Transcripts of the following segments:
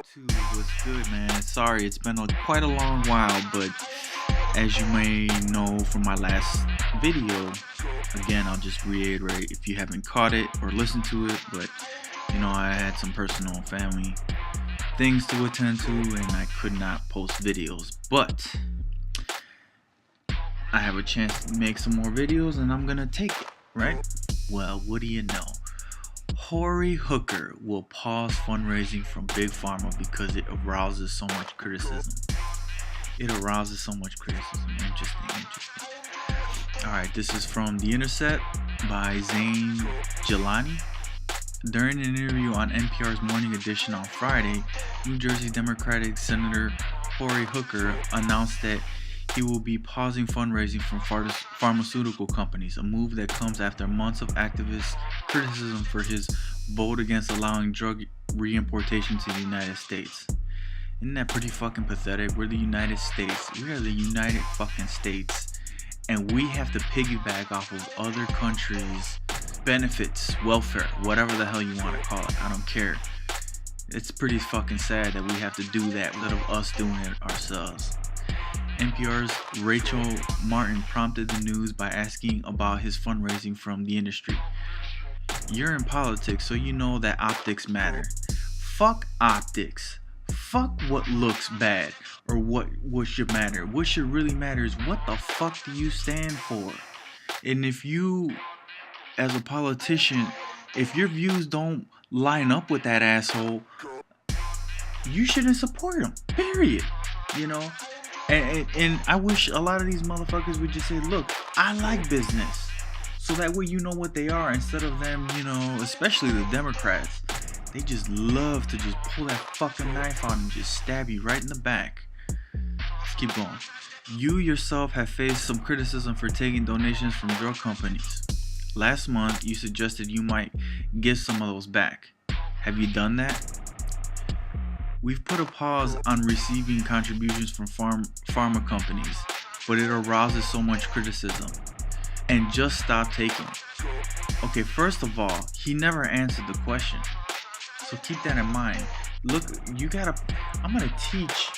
YouTube, what's good, man? Sorry, it's been quite a long while, but as you may know from my last video, again, I'll just reiterate if you haven't caught it or listened to it, but you know, I had some personal family things to attend to and I could not post videos, but I have a chance to make some more videos and I'm gonna take it, right? Well, what do you know? Whorey hooker will pause fundraising from Big Pharma because it arouses so much criticism. Interesting. Alright, this is from The Intercept by Zain Jelani. During an interview on NPR's Morning Edition on Friday, New Jersey Democratic Senator Whorey Hooker announced that he will be pausing fundraising from pharmaceutical companies, a move that comes after months of activist criticism for his vote against allowing drug reimportation to the United States. Isn't that pretty fucking pathetic? We're the United States. We are the United fucking States, and we have to piggyback off of other countries' benefits, welfare, whatever the hell you want to call it. I don't care. It's pretty fucking sad that we have to do that instead of us doing it ourselves. NPR's Rachel Martin prompted the news by asking about his fundraising from the industry. You're in politics, so you know that optics matter. Fuck optics. Fuck what looks bad or what should matter. What should really matter is what the fuck do you stand for? And if you, as a politician, if your views don't line up with that asshole, you shouldn't support him. Period. You know? And I wish a lot of these motherfuckers would just say, look, I like business. So that way you know what they are, instead of them, you know, especially the Democrats. They just love to just pull that fucking knife out and just stab you right in the back. Let's keep going. You yourself have faced some criticism for taking donations from drug companies. Last month, you suggested you might give some of those back. Have you done that? We've put a pause on receiving contributions from pharma companies, but it arouses so much criticism. And just stop taking. Okay, first of all, he never answered the question. So keep that in mind. Look, I'm gonna teach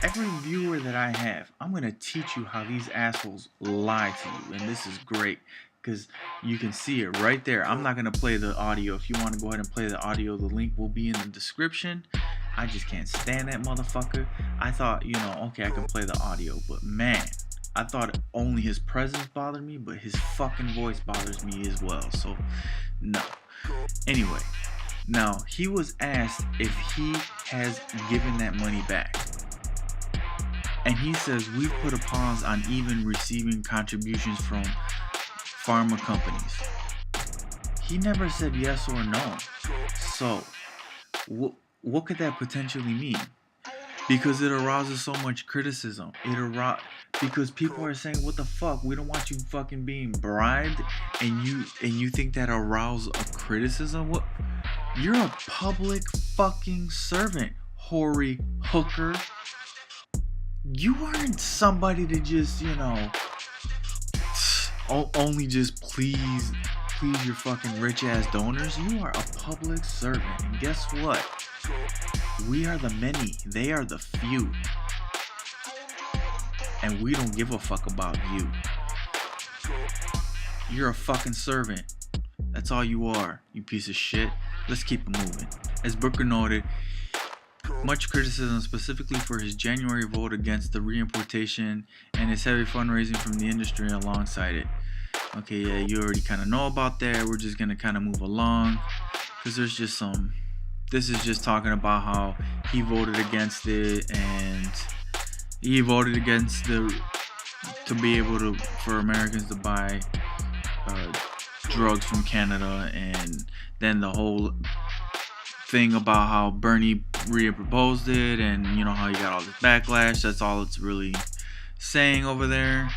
every viewer that I have, I'm gonna teach you how these assholes lie to you. And this is great, because you can see it right there. I'm not gonna play the audio. If you want to go ahead and play the audio, the link will be in the description. I just can't stand that motherfucker. I thought, you know, okay, I can play the audio, but man, I thought only his presence bothered me, but his fucking voice bothers me as well. So, no. Anyway, now he was asked if he has given that money back. And he says, we've put a pause on even receiving contributions from pharma companies. He never said yes or no. So, what could that potentially mean? Because it arouses so much criticism. Because people are saying, what the fuck? We don't want you fucking being bribed, and you think that arouses a criticism? What? You're a public fucking servant, Whorey hooker. You aren't somebody to just, you know, only just please your fucking rich ass donors. You are a public servant, and guess what? We are the many, they are the few. And we don't give a fuck about you. You're a fucking servant. That's all you are, you piece of shit. Let's keep it moving. As Booker noted, much criticism specifically for his January vote against the reimportation and his heavy fundraising from the industry alongside it. Okay, yeah, you already kind of know about that. We're just going to kind of move along, because there's just some... This is just talking about how he voted against it, and he voted against to be able to, for Americans to buy drugs from Canada, and then the whole thing about how Bernie proposed it, and you know how he got all this backlash. That's all it's really saying over there,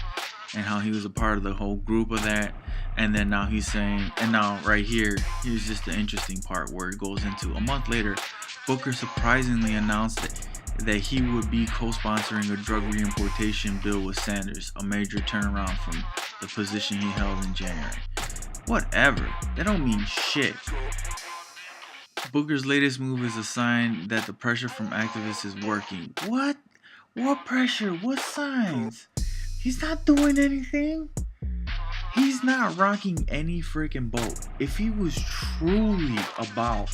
and how he was a part of the whole group of that. And then now he's saying, and now right here, here's just the interesting part where it goes into a month later, Booker surprisingly announced that he would be co-sponsoring a drug reimportation bill with Sanders, a major turnaround from the position he held in January. Whatever, that don't mean shit. Booker's latest move is a sign that the pressure from activists is working. What? What pressure? What signs? He's not doing anything. He's not rocking any freaking boat. If he was truly about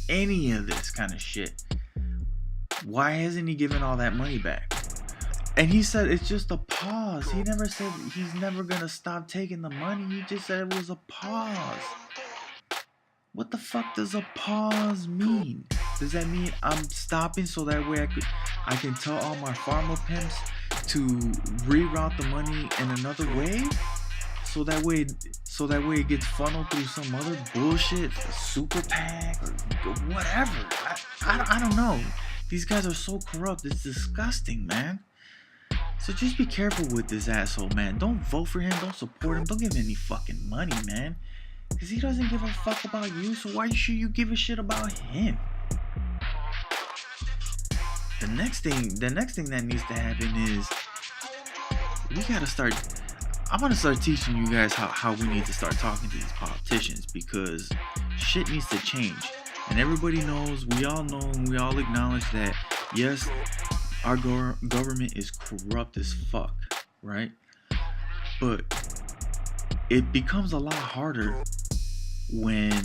any of this kind of shit, why hasn't he given all that money back? And he said it's just a pause. He never said he's never gonna stop taking the money. He just said it was a pause. What the fuck does a pause mean? Does that mean I'm stopping so that way I can tell all my farmer pimps to reroute the money in another way? So that way it gets funneled through some other bullshit, a super PAC or whatever. I don't know. These guys are so corrupt. It's disgusting, man. So just be careful with this asshole, man. Don't vote for him. Don't support him. Don't give him any fucking money, man. Because he doesn't give a fuck about you. So why should you give a shit about him? The next thing that needs to happen is we gotta start. I'm gonna start teaching you guys how we need to start talking to these politicians, because shit needs to change. And everybody knows, we all know, and we all acknowledge that yes, our government is corrupt as fuck, right? But it becomes a lot harder when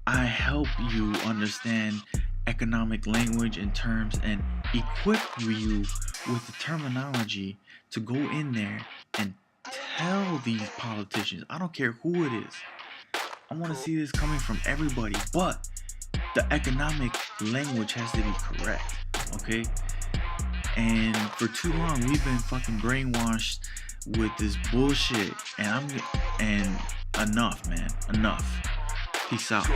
I help you understand economic language and terms and equip you with the terminology to go in there and tell these politicians, I don't care who it is, I want to see this coming from everybody, but the economic language has to be correct, okay? And for too long we've been fucking brainwashed with this bullshit, and enough, man, enough. Peace out.